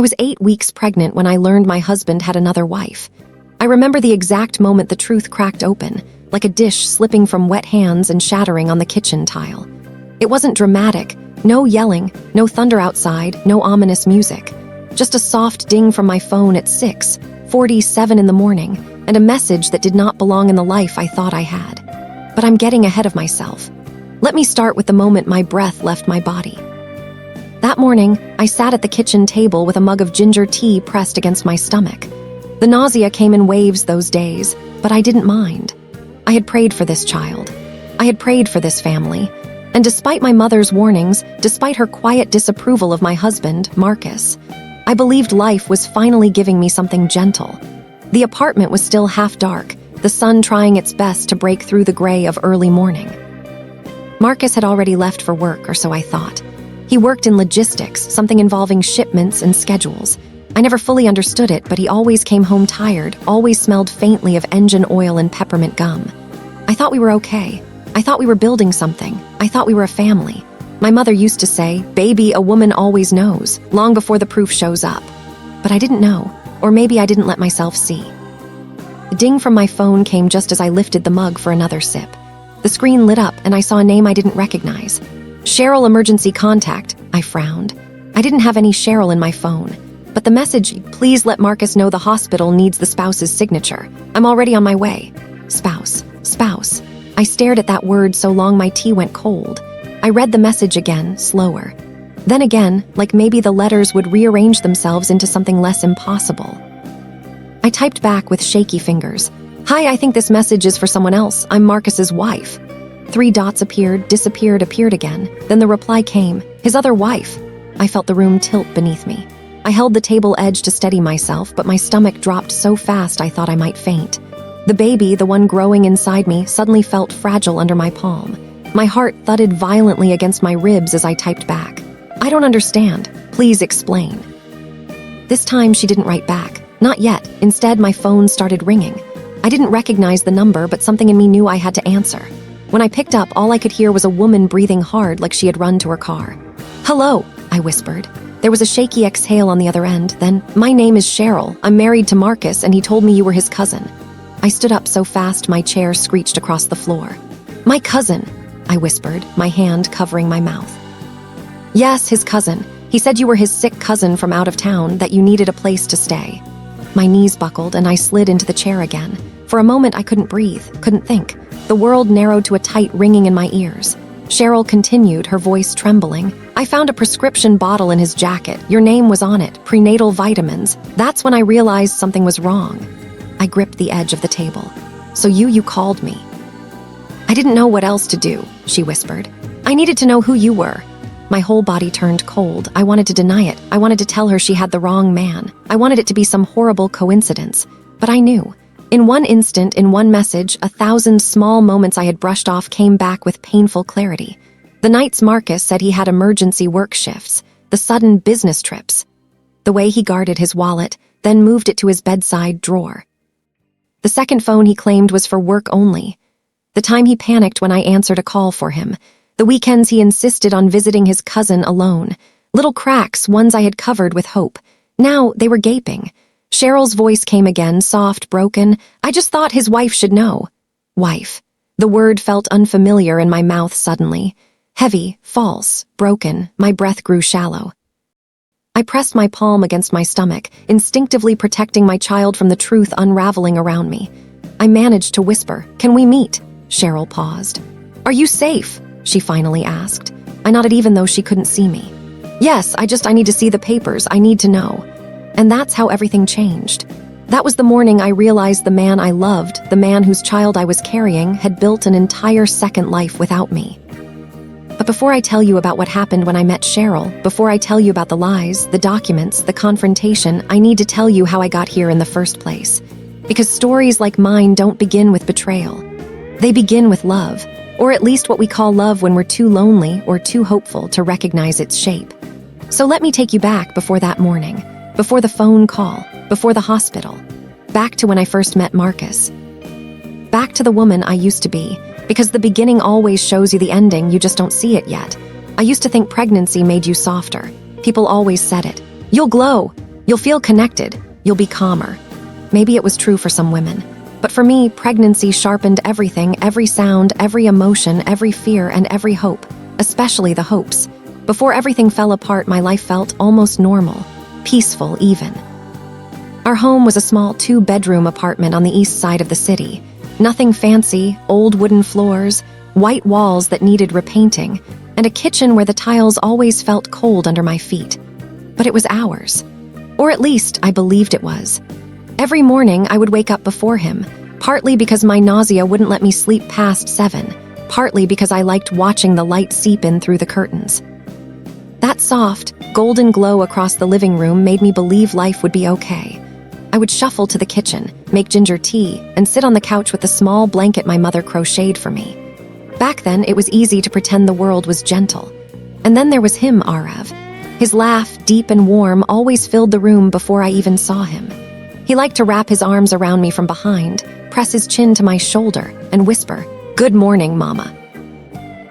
was 8 weeks pregnant when I learned my husband had another wife. I remember the exact moment the truth cracked open, like a dish slipping from wet hands and shattering on the kitchen tile. It wasn't dramatic, no yelling, no thunder outside, no ominous music. Just a soft ding from my phone at 6:47 in the morning, and a message that did not belong in the life I thought I had. But I'm getting ahead of myself. Let me start with the moment my breath left my body. That morning, I sat at the kitchen table with a mug of ginger tea pressed against my stomach. The nausea came in waves those days, but I didn't mind. I had prayed for this child. I had prayed for this family. And despite my mother's warnings, despite her quiet disapproval of my husband, Marcus, I believed life was finally giving me something gentle. The apartment was still half dark, the sun trying its best to break through the gray of early morning. Marcus had already left for work, or so I thought. He worked in logistics, something involving shipments and schedules. I never fully understood it, but he always came home tired, always smelled faintly of engine oil and peppermint gum. I thought we were okay. I thought we were building something. I thought we were a family. My mother used to say, "Baby, a woman always knows," long before the proof shows up. But I didn't know, or maybe I didn't let myself see. A ding from my phone came just as I lifted the mug for another sip. The screen lit up and I saw a name I didn't recognize. Cheryl, emergency contact. I frowned. I didn't have any Cheryl in my phone. But the message, "Please let Marcus know the hospital needs the spouse's signature. I'm already on my way." Spouse. Spouse. I stared at that word so long my tea went cold. I read the message again, slower. Then again, like maybe the letters would rearrange themselves into something less impossible. I typed back with shaky fingers. "Hi, I think this message is for someone else. I'm Marcus's wife." 3 dots appeared, disappeared, appeared again. Then the reply came, "His other wife." I felt the room tilt beneath me. I held the table edge to steady myself, but my stomach dropped so fast I thought I might faint. The baby, the one growing inside me, suddenly felt fragile under my palm. My heart thudded violently against my ribs as I typed back. "I don't understand. Please explain." This time she didn't write back. Not yet. Instead, my phone started ringing. I didn't recognize the number, but something in me knew I had to answer. When I picked up, all I could hear was a woman breathing hard like she had run to her car. "Hello," I whispered. There was a shaky exhale on the other end, then, "My name is Cheryl. I'm married to Marcus, and he told me you were his cousin." I stood up so fast my chair screeched across the floor. "My cousin," I whispered, my hand covering my mouth. "Yes, his cousin. He said you were his sick cousin from out of town, that you needed a place to stay." My knees buckled, and I slid into the chair again. For a moment, I couldn't breathe, couldn't think. The world narrowed to a tight ringing in my ears. Cheryl continued, her voice trembling. "I found a prescription bottle in his jacket. Your name was on it, prenatal vitamins. That's when I realized something was wrong." I gripped the edge of the table. "So you called me." "I didn't know what else to do," she whispered. "I needed to know who you were." My whole body turned cold. I wanted to deny it. I wanted to tell her she had the wrong man. I wanted it to be some horrible coincidence. But I knew. In one instant, in one message, 1,000 small moments I had brushed off came back with painful clarity. The nights Marcus said he had emergency work shifts, the sudden business trips, the way he guarded his wallet, then moved it to his bedside drawer. The second phone he claimed was for work only. The time he panicked when I answered a call for him. The weekends he insisted on visiting his cousin alone. Little cracks, ones I had covered with hope. Now they were gaping. Cheryl's voice came again, soft, broken. "I just thought his wife should know." Wife. The word felt unfamiliar in my mouth suddenly. Heavy, false, broken, my breath grew shallow. I pressed my palm against my stomach, instinctively protecting my child from the truth unraveling around me. I managed to whisper, "Can we meet?" Cheryl paused. "Are you safe?" she finally asked. I nodded even though she couldn't see me. "Yes, I need to see the papers. I need to know." And that's how everything changed. That was the morning I realized the man I loved, the man whose child I was carrying, had built an entire second life without me. But before I tell you about what happened when I met Cheryl, before I tell you about the lies, the documents, the confrontation, I need to tell you how I got here in the first place. Because stories like mine don't begin with betrayal. They begin with love, or at least what we call love when we're too lonely or too hopeful to recognize its shape. So let me take you back before that morning. Before the phone call, before the hospital, back to when I first met Marcus. Back to the woman I used to be, because the beginning always shows you the ending, you just don't see it yet. I used to think pregnancy made you softer. People always said it. "You'll glow." You'll feel connected, you'll be calmer. Maybe it was true for some women. But for me, pregnancy sharpened everything, every sound, every emotion, every fear, and every hope, especially the hopes. Before everything fell apart, my life felt almost normal, peaceful even. Our home was a small 2-bedroom apartment on the east side of the city. Nothing fancy, old wooden floors, white walls that needed repainting, and a kitchen where the tiles always felt cold under my feet. But it was ours. Or at least, I believed it was. Every morning, I would wake up before him, partly because my nausea wouldn't let me sleep past 7, partly because I liked watching the light seep in through the curtains. That soft, golden glow across the living room made me believe life would be okay. I would shuffle to the kitchen, make ginger tea, and sit on the couch with the small blanket my mother crocheted for me. Back then, it was easy to pretend the world was gentle. And then there was him, Arav. His laugh, deep and warm, always filled the room before I even saw him. He liked to wrap his arms around me from behind, press his chin to my shoulder, and whisper, "Good morning, Mama."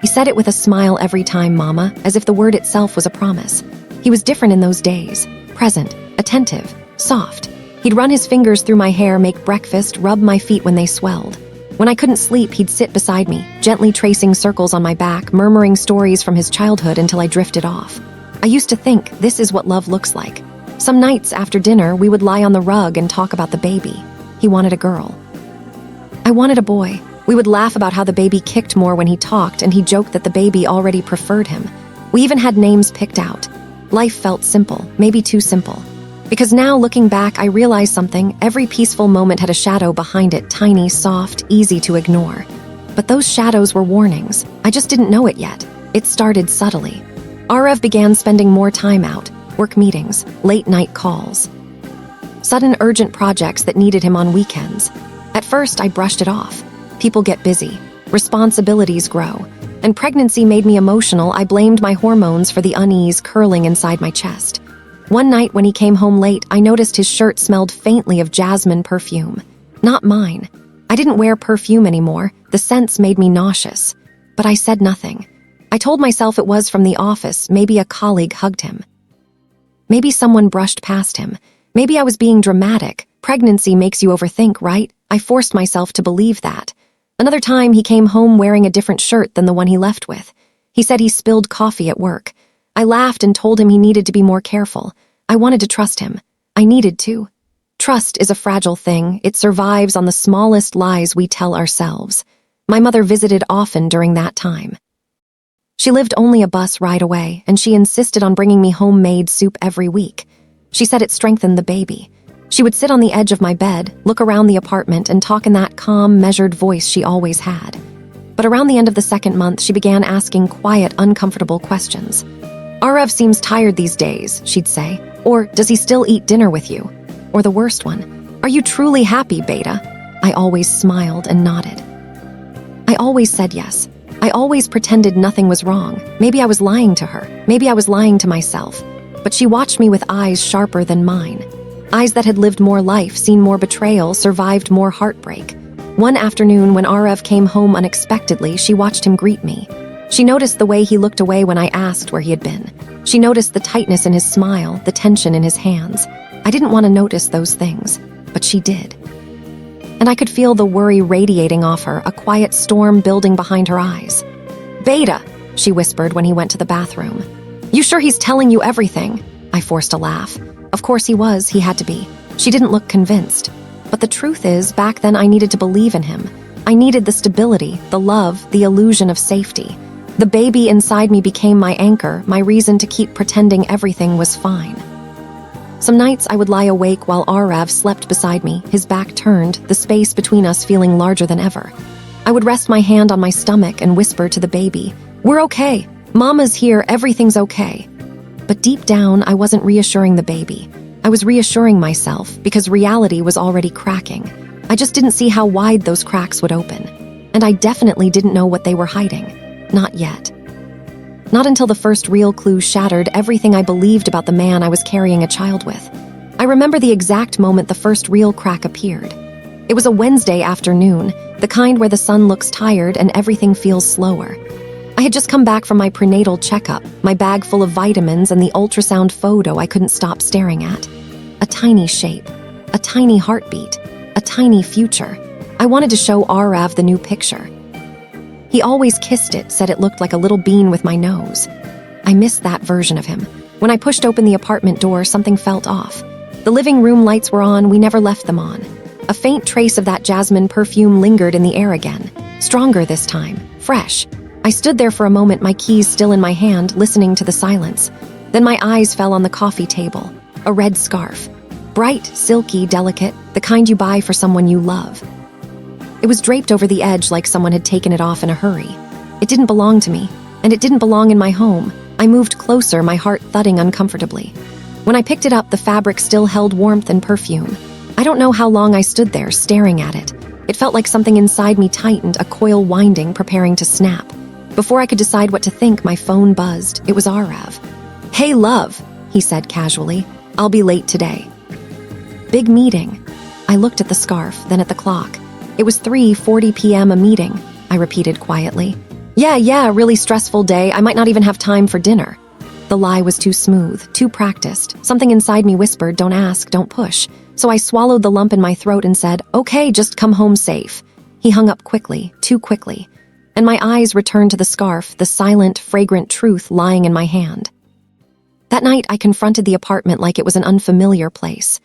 He said it with a smile every time, Mama, as if the word itself was a promise. He was different in those days, present, attentive, soft. He'd run his fingers through my hair, make breakfast, rub my feet when they swelled. When I couldn't sleep, he'd sit beside me, gently tracing circles on my back, murmuring stories from his childhood until I drifted off. I used to think, this is what love looks like. Some nights after dinner, we would lie on the rug and talk about the baby. He wanted a girl. I wanted a boy. We would laugh about how the baby kicked more when he talked, and he joked that the baby already preferred him. We even had names picked out. Life felt simple, maybe too simple. Because now, looking back, I realized something. Every peaceful moment had a shadow behind it, tiny, soft, easy to ignore. But those shadows were warnings. I just didn't know it yet. It started subtly. Arav began spending more time out, work meetings, late-night calls. Sudden urgent projects that needed him on weekends. At first, I brushed it off. People get busy. Responsibilities grow. And pregnancy made me emotional. I blamed my hormones for the unease curling inside my chest. One night when he came home late, I noticed his shirt smelled faintly of jasmine perfume. Not mine. I didn't wear perfume anymore. The scents made me nauseous. But I said nothing. I told myself it was from the office. Maybe a colleague hugged him. Maybe someone brushed past him. Maybe I was being dramatic. Pregnancy makes you overthink, right? I forced myself to believe that. Another time, he came home wearing a different shirt than the one he left with. He said he spilled coffee at work. I laughed and told him he needed to be more careful. I wanted to trust him. I needed to. Trust is a fragile thing. It survives on the smallest lies we tell ourselves. My mother visited often during that time. She lived only a bus ride away, and she insisted on bringing me homemade soup every week. She said it strengthened the baby. She would sit on the edge of my bed, look around the apartment, and talk in that calm, measured voice she always had. But around the end of the second month, she began asking quiet, uncomfortable questions. Arav seems tired these days, she'd say. Or, does he still eat dinner with you? Or the worst one, are you truly happy, Beta? I always smiled and nodded. I always said yes. I always pretended nothing was wrong. Maybe I was lying to her. Maybe I was lying to myself. But she watched me with eyes sharper than mine. Eyes that had lived more life, seen more betrayal, survived more heartbreak. One afternoon, when Arav came home unexpectedly, she watched him greet me. She noticed the way he looked away when I asked where he had been. She noticed the tightness in his smile, the tension in his hands. I didn't want to notice those things, but she did. And I could feel the worry radiating off her, a quiet storm building behind her eyes. "Beta," she whispered when he went to the bathroom. "You sure he's telling you everything?" I forced a laugh. Of course he was, he had to be. She didn't look convinced. But the truth is, back then I needed to believe in him. I needed the stability, the love, the illusion of safety. The baby inside me became my anchor, my reason to keep pretending everything was fine. Some nights I would lie awake while Arav slept beside me, his back turned, the space between us feeling larger than ever. I would rest my hand on my stomach and whisper to the baby, "We're okay. Mama's here, everything's okay." But deep down, I wasn't reassuring the baby. I was reassuring myself because reality was already cracking. I just didn't see how wide those cracks would open. And I definitely didn't know what they were hiding. Not yet. Not until the first real clue shattered everything I believed about the man I was carrying a child with. I remember the exact moment the first real crack appeared. It was a Wednesday afternoon, the kind where the sun looks tired and everything feels slower. I had just come back from my prenatal checkup, my bag full of vitamins and the ultrasound photo I couldn't stop staring at. tiny shape, a tiny heartbeat, a tiny future. I wanted to show Arav the new picture. He always kissed it, said it looked like a little bean with my nose. I missed that version of him. When I pushed open the apartment door, something felt off. The living room lights were on, we never left them on. A faint trace of that jasmine perfume lingered in the air again. Stronger this time, fresh. I stood there for a moment, my keys still in my hand, listening to the silence. Then my eyes fell on the coffee table. A red scarf. Bright, silky, delicate, the kind you buy for someone you love. It was draped over the edge like someone had taken it off in a hurry. It didn't belong to me, and it didn't belong in my home. I moved closer, my heart thudding uncomfortably. When I picked it up, the fabric still held warmth and perfume. I don't know how long I stood there, staring at it. It felt like something inside me tightened, a coil winding, preparing to snap. Before I could decide what to think, my phone buzzed. It was Arav. "Hey, love," he said casually. "I'll be late today." Big meeting. I looked at the scarf, then at the clock. It was 3:40 p.m. a meeting, I repeated quietly. Yeah, really stressful day. I might not even have time for dinner." The lie was too smooth, too practiced. Something inside me whispered, "Don't ask, don't push." So I swallowed the lump in my throat and said, "Okay, just come home safe." He hung up quickly, too quickly. And my eyes returned to the scarf, the silent, fragrant truth lying in my hand. That night, I confronted the apartment like it was an unfamiliar place.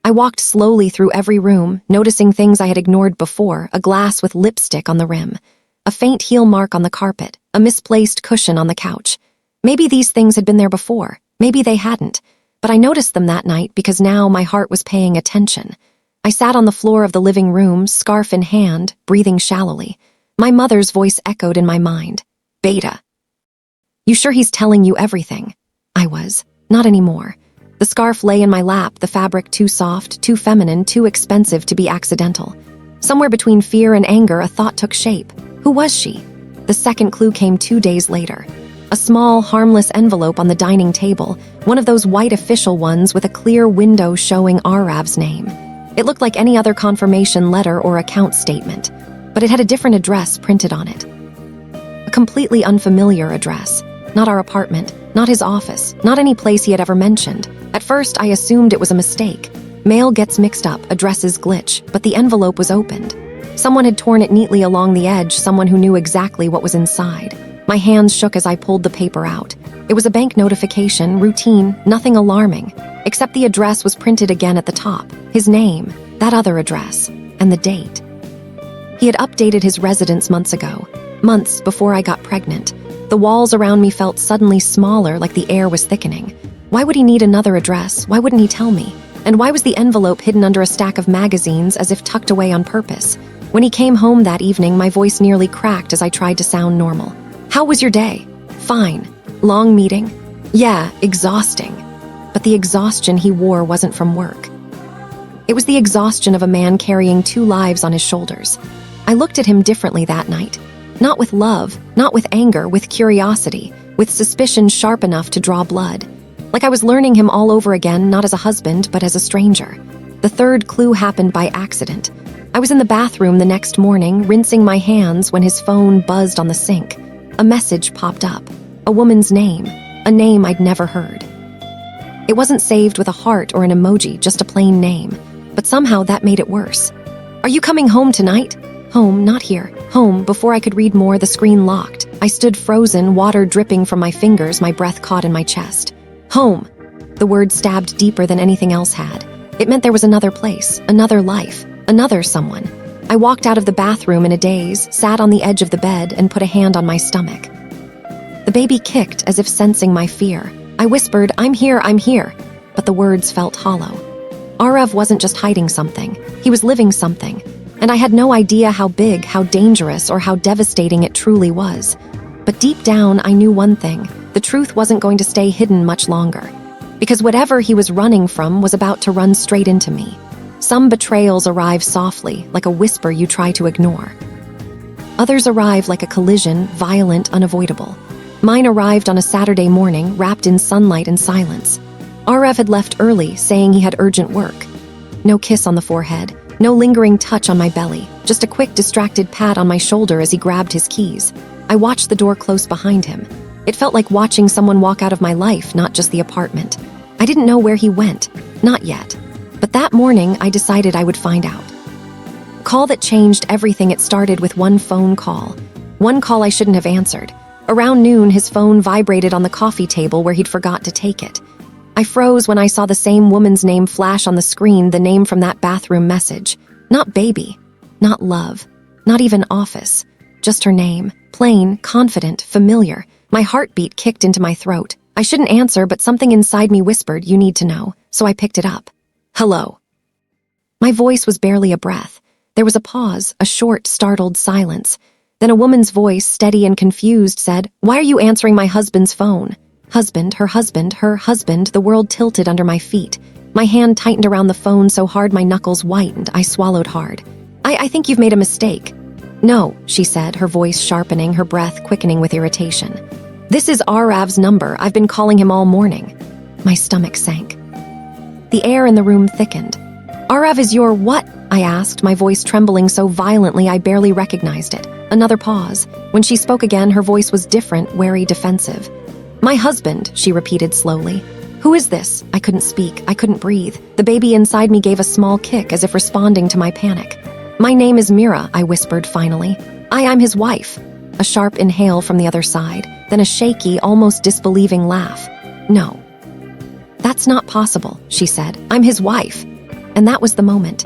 I walked slowly through every room, noticing things I had ignored before, a glass with lipstick on the rim, a faint heel mark on the carpet, a misplaced cushion on the couch. Maybe these things had been there before, maybe they hadn't, but I noticed them that night because now my heart was paying attention. I sat on the floor of the living room, scarf in hand, breathing shallowly. My mother's voice echoed in my mind. "Beta. You sure he's telling you everything?" I was. Not anymore. The scarf lay in my lap, the fabric too soft, too feminine, too expensive to be accidental. Somewhere between fear and anger, a thought took shape. Who was she? The second clue came 2 days later. A small, harmless envelope on the dining table, one of those white official ones with a clear window showing Arav's name. It looked like any other confirmation letter or account statement, but it had a different address printed on it. A completely unfamiliar address. Not our apartment, not his office, not any place he had ever mentioned. At first, I assumed it was a mistake. Mail gets mixed up, addresses glitch, but the envelope was opened. Someone had torn it neatly along the edge, someone who knew exactly what was inside. My hands shook as I pulled the paper out. It was a bank notification, routine, nothing alarming, except the address was printed again at the top. His name, that other address, and the date. He had updated his residence months ago, months before I got pregnant. The walls around me felt suddenly smaller, like the air was thickening. Why would he need another address? Why wouldn't he tell me? And why was the envelope hidden under a stack of magazines as if tucked away on purpose? When he came home that evening, my voice nearly cracked as I tried to sound normal. "How was your day?" "Fine." "Long meeting?" "Yeah, exhausting." But the exhaustion he wore wasn't from work. It was the exhaustion of a man carrying 2 lives on his shoulders. I looked at him differently that night. Not with love, not with anger, with curiosity, with suspicion sharp enough to draw blood. Like I was learning him all over again, not as a husband, but as a stranger. The third clue happened by accident. I was in the bathroom the next morning, rinsing my hands when his phone buzzed on the sink. A message popped up. A woman's name. A name I'd never heard. It wasn't saved with a heart or an emoji, just a plain name. But somehow that made it worse. "Are you coming home tonight?" "Home, not here. Home." Before I could read more, the screen locked. I stood frozen, water dripping from my fingers, my breath caught in my chest. "Home." The word stabbed deeper than anything else had. It meant there was another place, another life, another someone. I walked out of the bathroom in a daze, sat on the edge of the bed, and put a hand on my stomach. The baby kicked as if sensing my fear. I whispered, I'm here," but the words felt hollow. Arav wasn't just hiding something. He was living something. And I had no idea how big, how dangerous, or how devastating it truly was. But deep down, I knew one thing. The truth wasn't going to stay hidden much longer. Because whatever he was running from was about to run straight into me. Some betrayals arrive softly, like a whisper you try to ignore. Others arrive like a collision, violent, unavoidable. Mine arrived on a Saturday morning, wrapped in sunlight and silence. Arav had left early, saying he had urgent work. No kiss on the forehead. No lingering touch on my belly, just a quick, distracted pat on my shoulder as he grabbed his keys. I watched the door close behind him. It felt like watching someone walk out of my life, not just the apartment. I didn't know where he went. Not yet. But that morning, I decided I would find out. A call that changed everything. It started with one phone call. One call I shouldn't have answered. Around noon, his phone vibrated on the coffee table where he'd forgot to take it. I froze when I saw the same woman's name flash on the screen, the name from that bathroom message. Not baby, not love, not even office. Just her name, plain, confident, familiar. My heartbeat kicked into my throat. I shouldn't answer, but something inside me whispered, "You need to know," so I picked it up. "Hello." My voice was barely a breath. There was a pause, a short, startled silence. Then a woman's voice, steady and confused, said, "Why are you answering my husband's phone?" Husband, her husband, the world tilted under my feet. My hand tightened around the phone so hard my knuckles whitened. I swallowed hard. I think you've made a mistake." "No," she said, her voice sharpening, her breath quickening with irritation. "This is Arav's number. I've been calling him all morning." My stomach sank. The air in the room thickened. "Arav is your what?" I asked, my voice trembling so violently I barely recognized it. Another pause. When she spoke again, her voice was different, wary, defensive. "My husband," she repeated slowly. "Who is this?" I couldn't speak. I couldn't breathe. The baby inside me gave a small kick as if responding to my panic. "My name is Mira," I whispered finally. I'm his wife." A sharp inhale from the other side, then a shaky, almost disbelieving laugh. "No. That's not possible," she said. "I'm his wife." And that was the moment.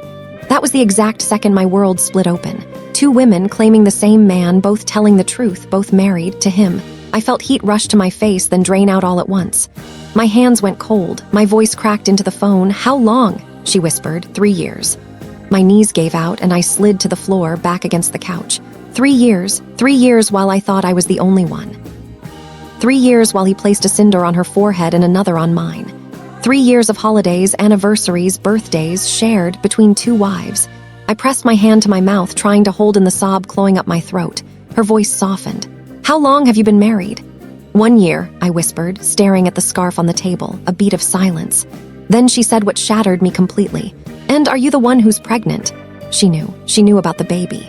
That was the exact second my world split open. Two women claiming the same man, both telling the truth, both married to him. I felt heat rush to my face, then drain out all at once. My hands went cold. My voice cracked into the phone. "How long?" she whispered. 3 years. My knees gave out and I slid to the floor, back against the couch. 3 years. 3 years while I thought I was the only one. 3 years while he placed a cinder on her forehead and another on mine. 3 years of holidays, anniversaries, birthdays, shared between two wives. I pressed my hand to my mouth, trying to hold in the sob clawing up my throat. Her voice softened. "How long have you been married?" 1 year, I whispered, staring at the scarf on the table, a beat of silence. Then she said what shattered me completely. "And are you the one who's pregnant?" She knew. She knew about the baby.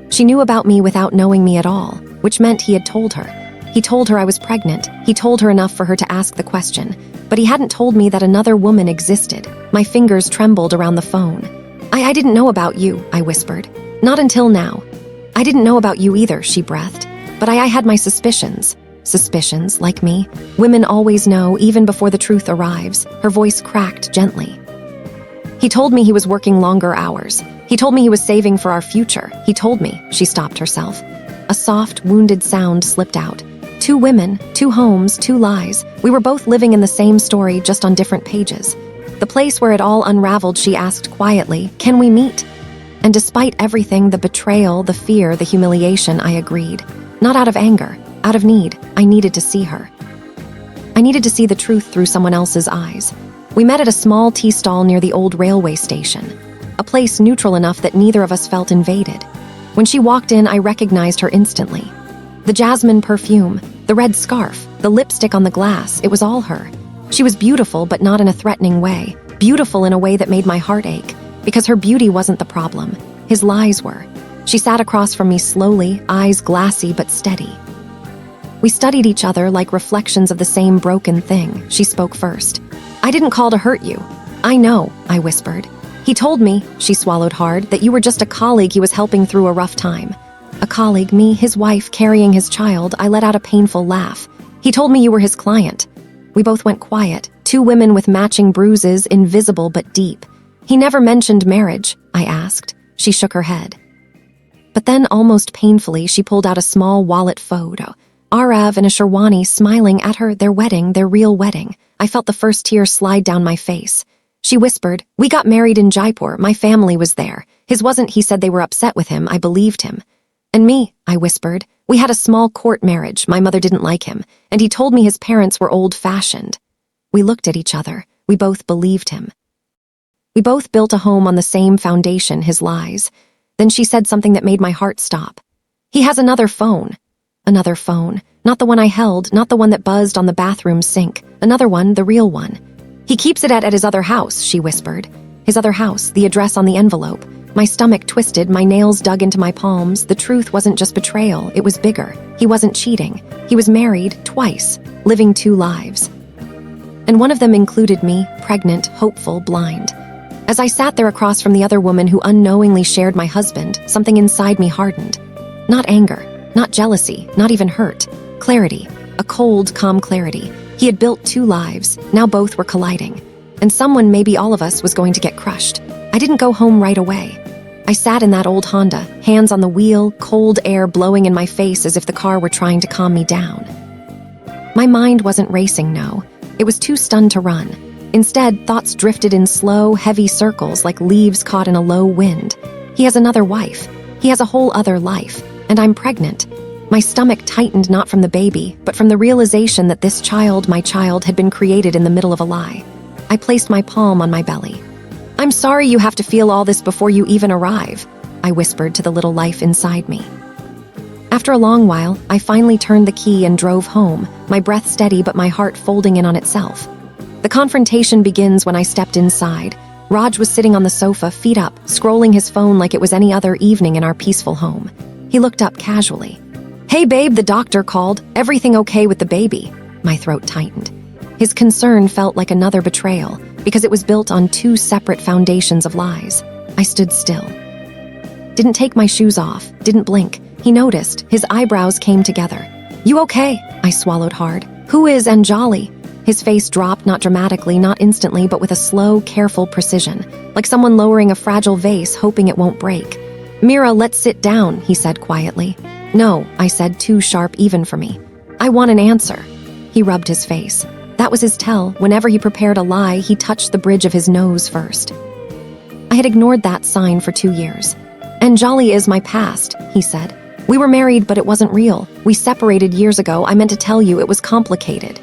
She knew about me without knowing me at all, which meant he had told her. He told her I was pregnant. He told her enough for her to ask the question. But he hadn't told me that another woman existed. My fingers trembled around the phone. I didn't know about you," I whispered. "Not until now." "I didn't know about you either," she breathed. "But I had my suspicions." Suspicions, like me. Women always know, even before the truth arrives. Her voice cracked gently. "He told me he was working longer hours. He told me he was saving for our future. He told me," she stopped herself. A soft, wounded sound slipped out. 2 women, 2 homes, 2 lies. We were both living in the same story, just on different pages. The place where it all unraveled, she asked quietly, "Can we meet?" And despite everything, the betrayal, the fear, the humiliation, I agreed. Not out of anger, out of need. I needed to see her. I needed to see the truth through someone else's eyes. We met at a small tea stall near the old railway station, a place neutral enough that neither of us felt invaded. When she walked in, I recognized her instantly. The jasmine perfume, the red scarf, the lipstick on the glass, it was all her. She was beautiful, but not in a threatening way. Beautiful in a way that made my heart ache, because her beauty wasn't the problem. His lies were. She sat across from me slowly, eyes glassy but steady. We studied each other like reflections of the same broken thing. She spoke first. "I didn't call to hurt you." "I know," I whispered. "He told me," she swallowed hard, "that you were just a colleague he was helping through a rough time." A colleague, me, his wife, carrying his child. I let out a painful laugh. "He told me you were his client." We both went quiet, 2 women with matching bruises, invisible but deep. "He never mentioned marriage?" I asked. She shook her head. But then, almost painfully, she pulled out a small wallet photo. Arav and a Sherwani smiling at her, their wedding, their real wedding. I felt the first tear slide down my face. She whispered, "We got married in Jaipur. My family was there. His wasn't. He said they were upset with him. I believed him." "And me," I whispered. "We had a small court marriage. My mother didn't like him, and he told me his parents were old-fashioned." We looked at each other. We both believed him. We both built a home on the same foundation, his lies. Then she said something that made my heart stop. "He has another phone." Another phone. Not the one I held, not the one that buzzed on the bathroom sink. Another one, the real one. "He keeps it at his other house," she whispered. His other house, the address on the envelope. My stomach twisted, my nails dug into my palms. The truth wasn't just betrayal, it was bigger. He wasn't cheating. He was married, twice, living 2 lives. And one of them included me, pregnant, hopeful, blind. As I sat there across from the other woman who unknowingly shared my husband, something inside me hardened. Not anger, not jealousy, not even hurt. Clarity. A cold, calm clarity. He had built 2 lives, now both were colliding. And someone, maybe all of us, was going to get crushed. I didn't go home right away. I sat in that old Honda, hands on the wheel, cold air blowing in my face as if the car were trying to calm me down. My mind wasn't racing, no. It was too stunned to run. Instead, thoughts drifted in slow, heavy circles like leaves caught in a low wind. He has another wife. He has a whole other life. And I'm pregnant. My stomach tightened not from the baby, but from the realization that this child, my child, had been created in the middle of a lie. I placed my palm on my belly. "I'm sorry you have to feel all this before you even arrive," I whispered to the little life inside me. After a long while, I finally turned the key and drove home, my breath steady but my heart folding in on itself. The confrontation begins when I stepped inside. Raj was sitting on the sofa, feet up, scrolling his phone like it was any other evening in our peaceful home. He looked up casually. "Hey babe, the doctor called. Everything okay with the baby?" My throat tightened. His concern felt like another betrayal, because it was built on 2 separate foundations of lies. I stood still. Didn't take my shoes off, didn't blink. He noticed, his eyebrows came together. "You okay?" I swallowed hard. "Who is Anjali?" His face dropped, not dramatically, not instantly, but with a slow, careful precision, like someone lowering a fragile vase, hoping it won't break. "Mira, let's sit down," he said quietly. "No," I said, too sharp even for me. "I want an answer." He rubbed his face. That was his tell. Whenever he prepared a lie, he touched the bridge of his nose first. I had ignored that sign for 2 years. "Anjali is my past," he said. "We were married, but it wasn't real. We separated years ago. I meant to tell you, it was complicated."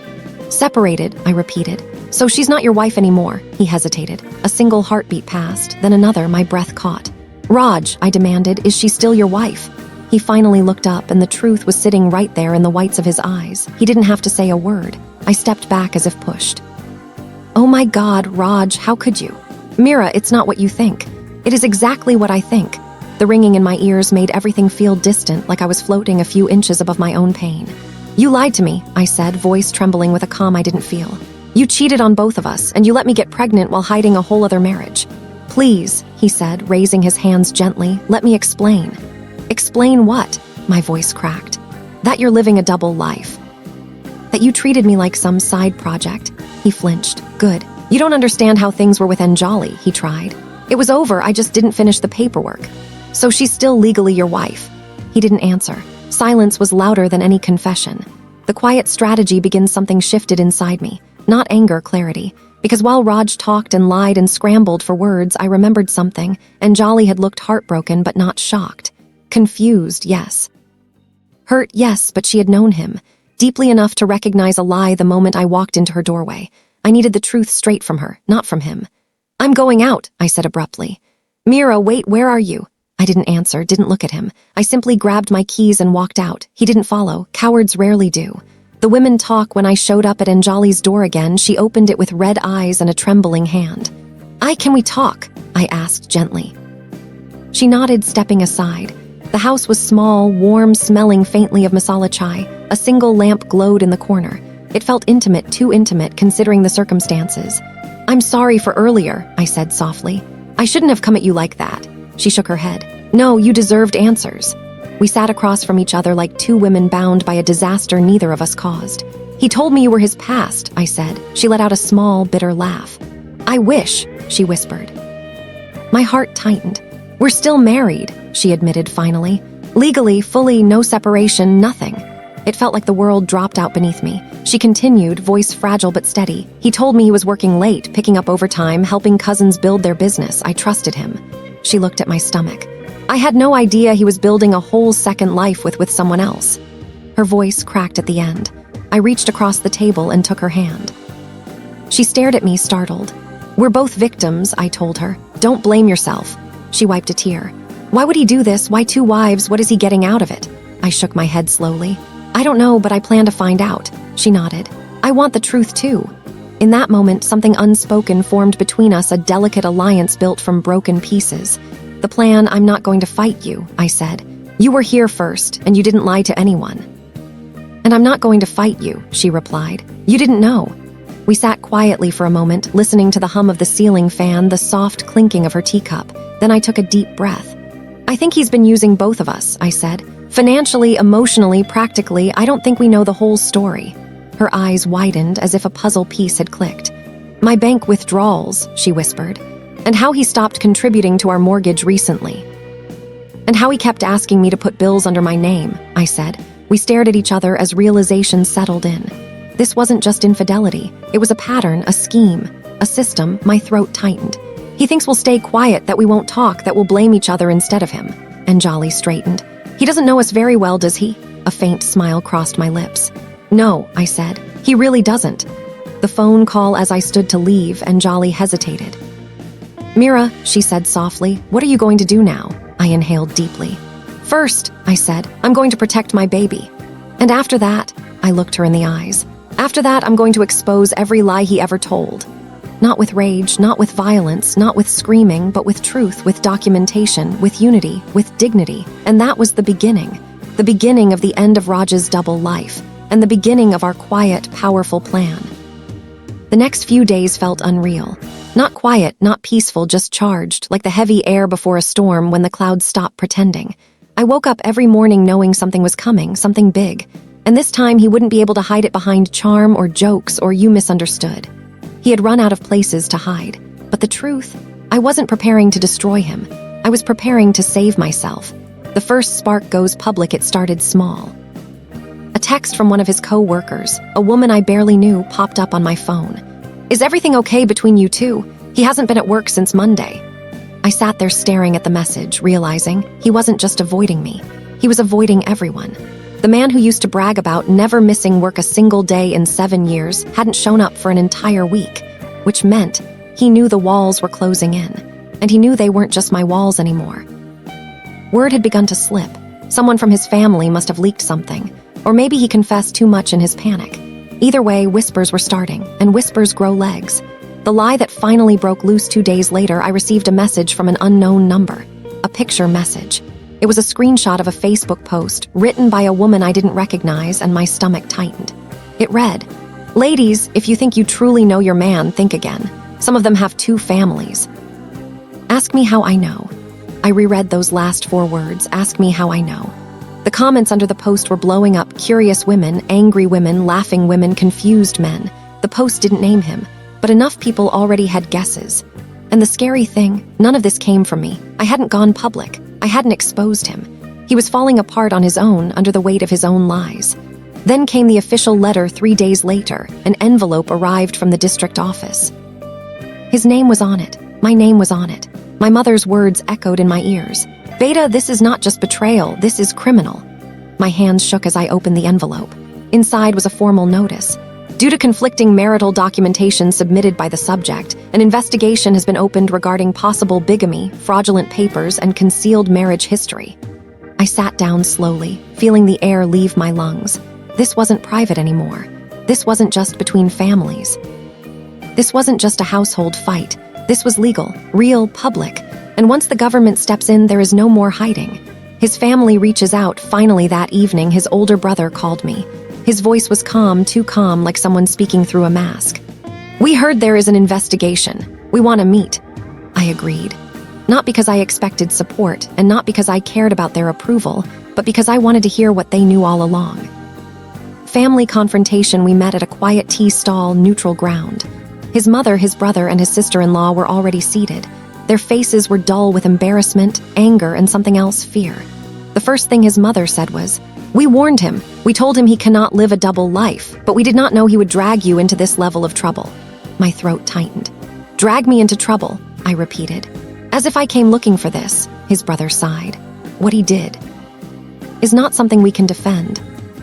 "Separated," I repeated. "So she's not your wife anymore," he hesitated. A single heartbeat passed, then another, my breath caught. "Raj," I demanded, "is she still your wife?" He finally looked up, and the truth was sitting right there in the whites of his eyes. He didn't have to say a word. I stepped back as if pushed. "Oh my God, Raj, how could you?" "Mira, it's not what you think. It is exactly what I think." The ringing in my ears made everything feel distant, like I was floating a few inches above my own pain. "You lied to me," I said, voice trembling with a calm I didn't feel. "You cheated on both of us, and you let me get pregnant while hiding a whole other marriage." "Please," he said, raising his hands gently, "let me explain." "Explain what?" My voice cracked. "That you're living a double life. That you treated me like some side project." He flinched. "Good. You don't understand how things were with Anjali," he tried. "It was over, I just didn't finish the paperwork." "So she's still legally your wife?" He didn't answer. Silence was louder than any confession. The quiet strategy begins something shifted inside me. Not anger, clarity. Because while Raj talked and lied and scrambled for words, I remembered something. Anjali had looked heartbroken but not shocked. Confused, yes. Hurt, yes, but she had known him. Deeply enough to recognize a lie the moment I walked into her doorway. I needed the truth straight from her, not from him. "I'm going out," I said abruptly. "Mira, wait, where are you?" I didn't answer, didn't look at him. I simply grabbed my keys and walked out. He didn't follow. Cowards rarely do. The women talk. When I showed up at Anjali's door again, she opened it with red eyes and a trembling hand. Can we talk?" I asked gently. She nodded, stepping aside. The house was small, warm, smelling faintly of masala chai. A single lamp glowed in the corner. It felt intimate, too intimate, considering the circumstances. "I'm sorry for earlier," I said softly. "I shouldn't have come at you like that." She shook her head. "No, you deserved answers." We sat across from each other like 2 women bound by a disaster neither of us caused. "He told me you were his past," I said. She let out a small, bitter laugh. "I wish," she whispered. My heart tightened. "We're still married," she admitted finally. "Legally, fully, no separation, nothing." It felt like the world dropped out beneath me. She continued, voice fragile but steady. "He told me he was working late, picking up overtime, helping cousins build their business. I trusted him." She looked at my stomach. "I had no idea he was building a whole second life with someone else." Her voice cracked at the end. I reached across the table and took her hand. She stared at me, startled. "We're both victims," I told her. "Don't blame yourself." She wiped a tear. "Why would he do this? Why 2 wives? What is he getting out of it?" I shook my head slowly. "I don't know, but I plan to find out." She nodded. "I want the truth too." In that moment, something unspoken formed between us, a delicate alliance built from broken pieces. "The plan, I'm not going to fight you," I said. "You were here first, and you didn't lie to anyone." "And I'm not going to fight you," she replied. "You didn't know." We sat quietly for a moment, listening to the hum of the ceiling fan, the soft clinking of her teacup. Then I took a deep breath. "I think he's been using both of us," I said. "Financially, emotionally, practically, I don't think we know the whole story." Her eyes widened as if a puzzle piece had clicked. "My bank withdrawals," she whispered. "And how he stopped contributing to our mortgage recently. And how he kept asking me to put bills under my name," I said. We stared at each other as realization settled in. This wasn't just infidelity. It was a pattern, a scheme, a system. My throat tightened. "He thinks we'll stay quiet, that we won't talk, that we'll blame each other instead of him." And Jolly straightened. "He doesn't know us very well, does he?" A faint smile crossed my lips. "No," I said. "He really doesn't." The phone call as I stood to leave, and Jolly hesitated. "Mira," she said softly, "what are you going to do now?" I inhaled deeply. "First," I said, "I'm going to protect my baby. And after that," I looked her in the eyes, "after that, I'm going to expose every lie he ever told. Not with rage, not with violence, not with screaming, but with truth, with documentation, with unity, with dignity." And that was the beginning of the end of Raj's double life, and the beginning of our quiet, powerful plan. The next few days felt unreal. Not quiet, not peaceful, just charged, like the heavy air before a storm when the clouds stop pretending. I woke up every morning knowing something was coming, something big. And this time he wouldn't be able to hide it behind charm or jokes or "you misunderstood." He had run out of places to hide. But the truth, I wasn't preparing to destroy him. I was preparing to save myself. The first spark goes public. It started small. A text from one of his co-workers, a woman I barely knew, popped up on my phone. "Is everything okay between you two? He hasn't been at work since Monday." I sat there staring at the message, realizing he wasn't just avoiding me. He was avoiding everyone. The man who used to brag about never missing work a single day in 7 years hadn't shown up for an entire week, which meant he knew the walls were closing in, and he knew they weren't just my walls anymore. Word had begun to slip. Someone from his family must have leaked something, or maybe he confessed too much in his panic. Either way, whispers were starting, and whispers grow legs. The lie that finally broke loose 2 days later, I received a message from an unknown number, a picture message. It was a screenshot of a Facebook post written by a woman I didn't recognize, and my stomach tightened. It read, "Ladies, if you think you truly know your man, think again. Some of them have 2 families. Ask me how I know." I reread those last 4 words, "Ask me how I know." The comments under the post were blowing up: curious women, angry women, laughing women, confused men. The post didn't name him, but enough people already had guesses. And the scary thing, none of this came from me. I hadn't gone public. I hadn't exposed him. He was falling apart on his own, under the weight of his own lies. Then came the official letter 3 days later. An envelope arrived from the district office. His name was on it. My name was on it. My mother's words echoed in my ears. "Beta, this is not just betrayal, this is criminal." My hands shook as I opened the envelope. Inside was a formal notice. Due to conflicting marital documentation submitted by the subject, an investigation has been opened regarding possible bigamy, fraudulent papers, and concealed marriage history. I sat down slowly, feeling the air leave my lungs. This wasn't private anymore. This wasn't just between families. This wasn't just a household fight. This was legal, real, public. And once the government steps in, there is no more hiding. His family reaches out. Finally that evening, his older brother called me. His voice was calm, too calm, like someone speaking through a mask. "We heard there is an investigation. We want to meet." I agreed. Not because I expected support, and not because I cared about their approval, but because I wanted to hear what they knew all along. Family confrontation. We met at a quiet tea stall, neutral ground. His mother, his brother, and his sister-in-law were already seated. Their faces were dull with embarrassment, anger, and something else, fear. The first thing his mother said was, "We warned him. We told him he cannot live a double life, but we did not know he would drag you into this level of trouble." My throat tightened. "Drag me into trouble," I repeated. "As if I came looking for this," his brother sighed. "What he did is not something we can defend."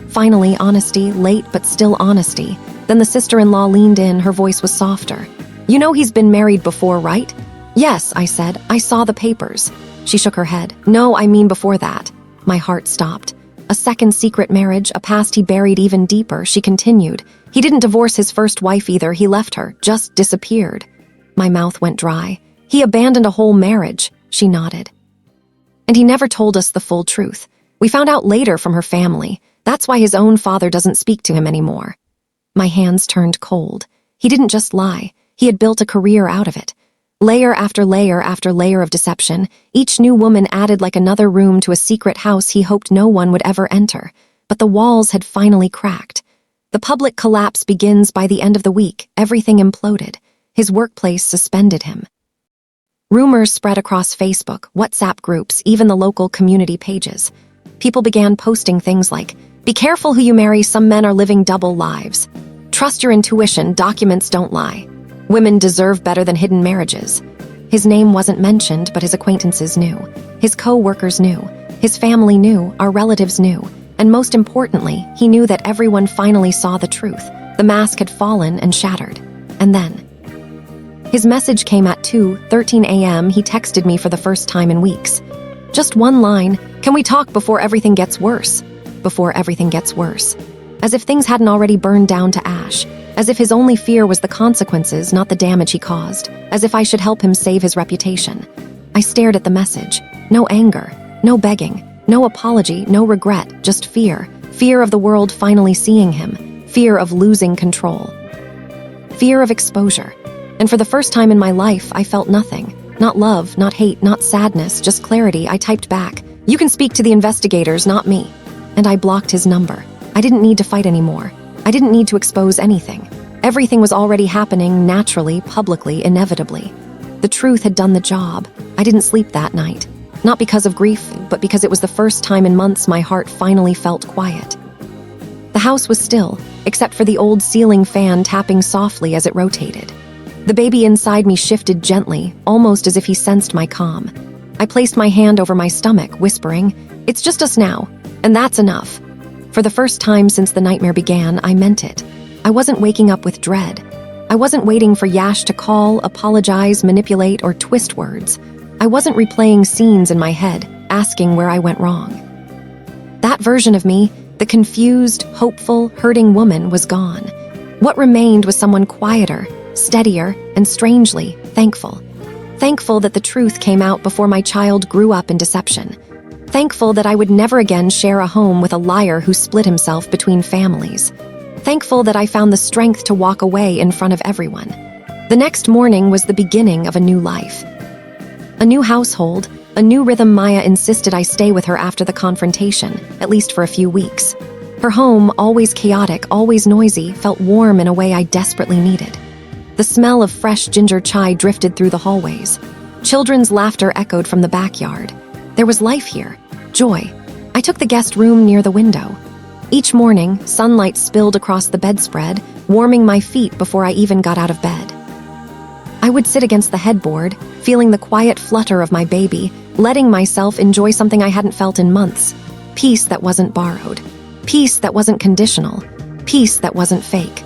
Finally, honesty, late but still honesty. Then the sister-in-law leaned in, her voice was softer. "You know he's been married before, right?" "Yes," I said. "I saw the papers." She shook her head. "No, I mean before that." My heart stopped. "A second secret marriage, a past he buried even deeper," she continued. "He didn't divorce his first wife either. He left her, just disappeared." My mouth went dry. "He abandoned a whole marriage," she nodded. "And he never told us the full truth. We found out later from her family. That's why his own father doesn't speak to him anymore." My hands turned cold. He didn't just lie, he had built a career out of it. Layer after layer after layer of deception, each new woman added like another room to a secret house he hoped no one would ever enter. But the walls had finally cracked. The public collapse begins by the end of the week. Everything imploded. His workplace suspended him. Rumors spread across Facebook, WhatsApp groups, even the local community pages. People began posting things like, "Be careful who you marry, some men are living double lives. Trust your intuition, documents don't lie. Women deserve better than hidden marriages." His name wasn't mentioned, but his acquaintances knew. His co-workers knew. His family knew. Our relatives knew. And most importantly, he knew that everyone finally saw the truth. The mask had fallen and shattered. And then his message came at 2:13 a.m. He texted me for the first time in weeks. Just one line, "Can we talk before everything gets worse?" Before everything gets worse. As if things hadn't already burned down to ash. As if his only fear was the consequences, not the damage he caused. As if I should help him save his reputation. I stared at the message. No anger, no begging, no apology, no regret, just fear. Fear of the world finally seeing him. Fear of losing control. Fear of exposure. And for the first time in my life, I felt nothing. Not love, not hate, not sadness, just clarity. I typed back, "You can speak to the investigators, not me." And I blocked his number. I didn't need to fight anymore. I didn't need to expose anything. Everything was already happening naturally, publicly, inevitably. The truth had done the job. I didn't sleep that night. Not because of grief, but because it was the first time in months my heart finally felt quiet. The house was still, except for the old ceiling fan tapping softly as it rotated. The baby inside me shifted gently, almost as if he sensed my calm. I placed my hand over my stomach, whispering, "It's just us now, and that's enough." For the first time since the nightmare began, I meant it. I wasn't waking up with dread. I wasn't waiting for Yash to call, apologize, manipulate, or twist words. I wasn't replaying scenes in my head, asking where I went wrong. That version of me, the confused, hopeful, hurting woman, was gone. What remained was someone quieter, steadier, and strangely thankful. Thankful that the truth came out before my child grew up in deception. Thankful that I would never again share a home with a liar who split himself between families. Thankful that I found the strength to walk away in front of everyone. The next morning was the beginning of a new life. A new household, a new rhythm. Maya insisted I stay with her after the confrontation, at least for a few weeks. Her home, always chaotic, always noisy, felt warm in a way I desperately needed. The smell of fresh ginger chai drifted through the hallways. Children's laughter echoed from the backyard. There was life here. Joy. I took the guest room near the window. Each morning, sunlight spilled across the bedspread, warming my feet before I even got out of bed. I would sit against the headboard, feeling the quiet flutter of my baby, letting myself enjoy something I hadn't felt in months. Peace that wasn't borrowed. Peace that wasn't conditional. Peace that wasn't fake.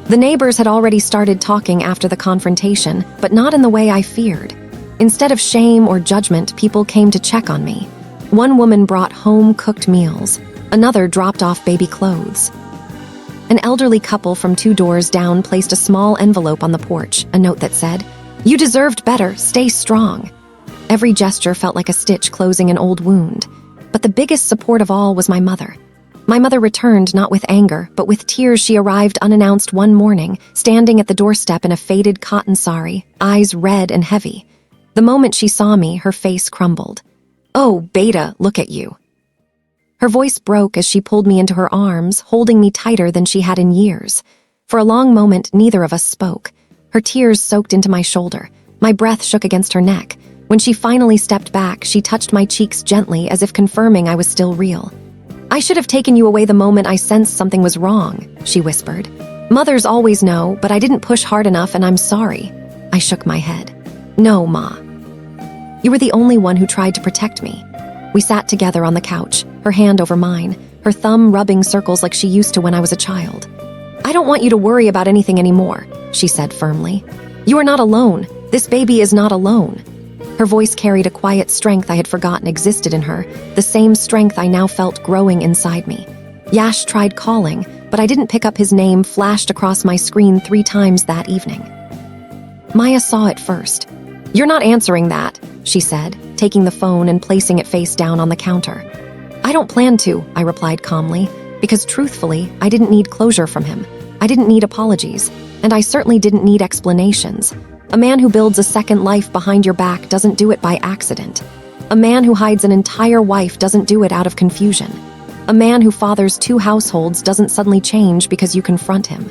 The neighbors had already started talking after the confrontation, but not in the way I feared. Instead of shame or judgment, people came to check on me. One woman brought home-cooked meals. Another dropped off baby clothes. An elderly couple from 2 doors down placed a small envelope on the porch, a note that said, "You deserved better, stay strong." Every gesture felt like a stitch closing an old wound. But the biggest support of all was my mother. My mother returned not with anger, but with tears. She arrived unannounced one morning, standing at the doorstep in a faded cotton sari, eyes red and heavy. The moment she saw me, her face crumbled. "Oh, Beta, look at you." Her voice broke as she pulled me into her arms, holding me tighter than she had in years. For a long moment, neither of us spoke. Her tears soaked into my shoulder. My breath shook against her neck. When she finally stepped back, she touched my cheeks gently, as if confirming I was still real. "I should have taken you away the moment I sensed something was wrong," she whispered. "Mothers always know, but I didn't push hard enough, and I'm sorry." I shook my head. "No, Ma. You were the only one who tried to protect me." We sat together on the couch, her hand over mine, her thumb rubbing circles like she used to when I was a child. "I don't want you to worry about anything anymore," she said firmly. "You are not alone. This baby is not alone." Her voice carried a quiet strength I had forgotten existed in her, the same strength I now felt growing inside me. Yash tried calling, but I didn't pick up. His name flashed across my screen 3 times that evening. Maya saw it first. "You're not answering that," she said, taking the phone and placing it face down on the counter. "I don't plan to," I replied calmly, because truthfully, I didn't need closure from him. I didn't need apologies. And I certainly didn't need explanations. A man who builds a second life behind your back doesn't do it by accident. A man who hides an entire wife doesn't do it out of confusion. A man who fathers 2 households doesn't suddenly change because you confront him.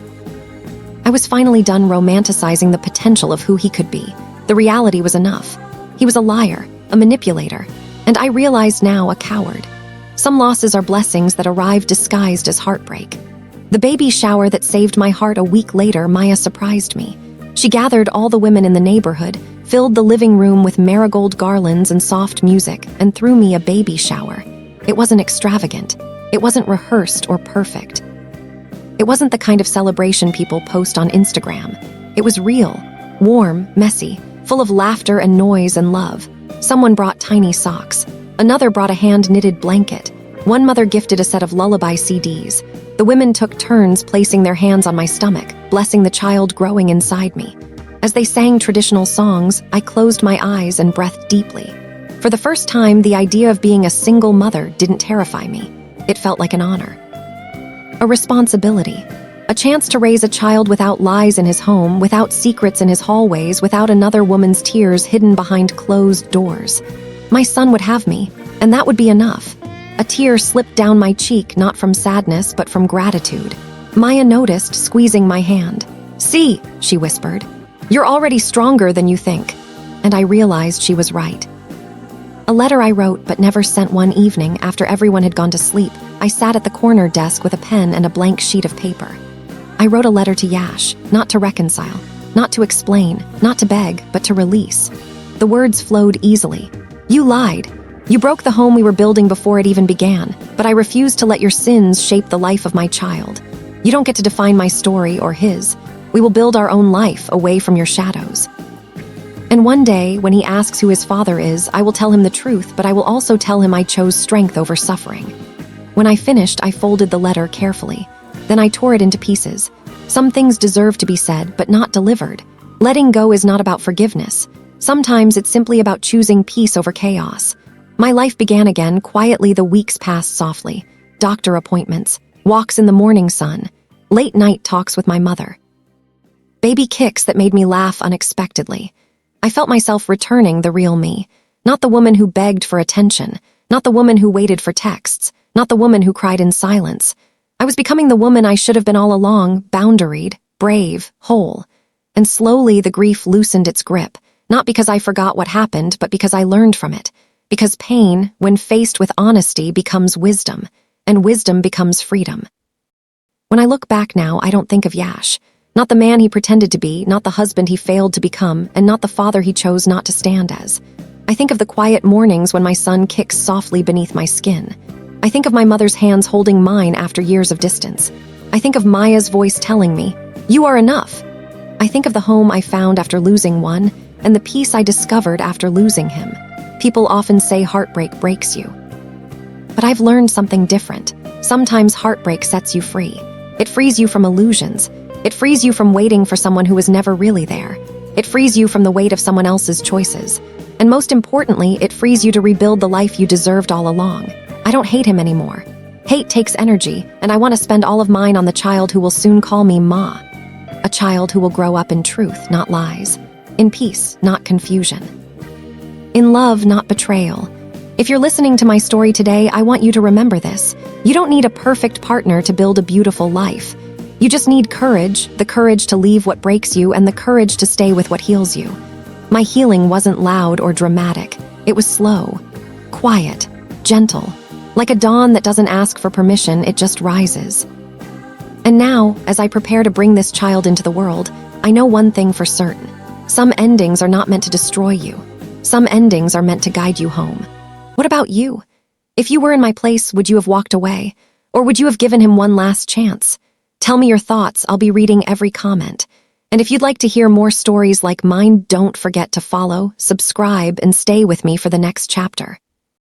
I was finally done romanticizing the potential of who he could be. The reality was enough. He was a liar, a manipulator, and I realized now a coward. Some losses are blessings that arrive disguised as heartbreak. The baby shower that saved my heart a week later, Maya surprised me. She gathered all the women in the neighborhood, filled the living room with marigold garlands and soft music, and threw me a baby shower. It wasn't extravagant. It wasn't rehearsed or perfect. It wasn't the kind of celebration people post on Instagram. It was real, warm, messy, full of laughter and noise and love. Someone brought tiny socks. Another brought a hand-knitted blanket. One mother gifted a set of lullaby CDs. The women took turns placing their hands on my stomach, blessing the child growing inside me. As they sang traditional songs, I closed my eyes and breathed deeply. For the first time, the idea of being a single mother didn't terrify me. It felt like an honor. A responsibility. A chance to raise a child without lies in his home, without secrets in his hallways, without another woman's tears hidden behind closed doors. My son would have me, and that would be enough. A tear slipped down my cheek, not from sadness, but from gratitude. Maya noticed, squeezing my hand. "See," she whispered, "you're already stronger than you think." And I realized she was right. A letter I wrote but never sent. One evening, after everyone had gone to sleep, I sat at the corner desk with a pen and a blank sheet of paper. I wrote a letter to Yash, not to reconcile, not to explain, not to beg, but to release. The words flowed easily. "You lied. You broke the home we were building before it even began, but I refuse to let your sins shape the life of my child. You don't get to define my story or his. We will build our own life away from your shadows. And one day, when he asks who his father is, I will tell him the truth, but I will also tell him I chose strength over suffering." When I finished, I folded the letter carefully. Then I tore it into pieces. Some things deserve to be said, but not delivered. Letting go is not about forgiveness. Sometimes it's simply about choosing peace over chaos. My life began again. Quietly, the weeks passed softly. Doctor appointments, walks in the morning sun, late night talks with my mother. Baby kicks that made me laugh unexpectedly. I felt myself returning the real me. Not the woman who begged for attention, not the woman who waited for texts, not the woman who cried in silence. I was becoming the woman I should have been all along, boundaried, brave, whole. And slowly the grief loosened its grip, not because I forgot what happened, but because I learned from it. Because pain, when faced with honesty, becomes wisdom, and wisdom becomes freedom. When I look back now, I don't think of Yash. Not the man he pretended to be, not the husband he failed to become, and not the father he chose not to stand as. I think of the quiet mornings when my son kicks softly beneath my skin. I think of my mother's hands holding mine after years of distance. I think of Maya's voice telling me, "You are enough." I think of the home I found after losing one, and the peace I discovered after losing him. People often say heartbreak breaks you. But I've learned something different. Sometimes heartbreak sets you free. It frees you from illusions. It frees you from waiting for someone who was never really there. It frees you from the weight of someone else's choices. And most importantly, it frees you to rebuild the life you deserved all along. I don't hate him anymore. Hate takes energy, and I want to spend all of mine on the child who will soon call me Ma. A child who will grow up in truth, not lies. In peace, not confusion. In love, not betrayal. If you're listening to my story today, I want you to remember this. You don't need a perfect partner to build a beautiful life. You just need courage, the courage to leave what breaks you and the courage to stay with what heals you. My healing wasn't loud or dramatic. It was slow, quiet, gentle. Like a dawn that doesn't ask for permission, it just rises. And now, as I prepare to bring this child into the world, I know one thing for certain. Some endings are not meant to destroy you. Some endings are meant to guide you home. What about you? If you were in my place, would you have walked away? Or would you have given him one last chance? Tell me your thoughts. I'll be reading every comment. And if you'd like to hear more stories like mine, don't forget to follow, subscribe, and stay with me for the next chapter.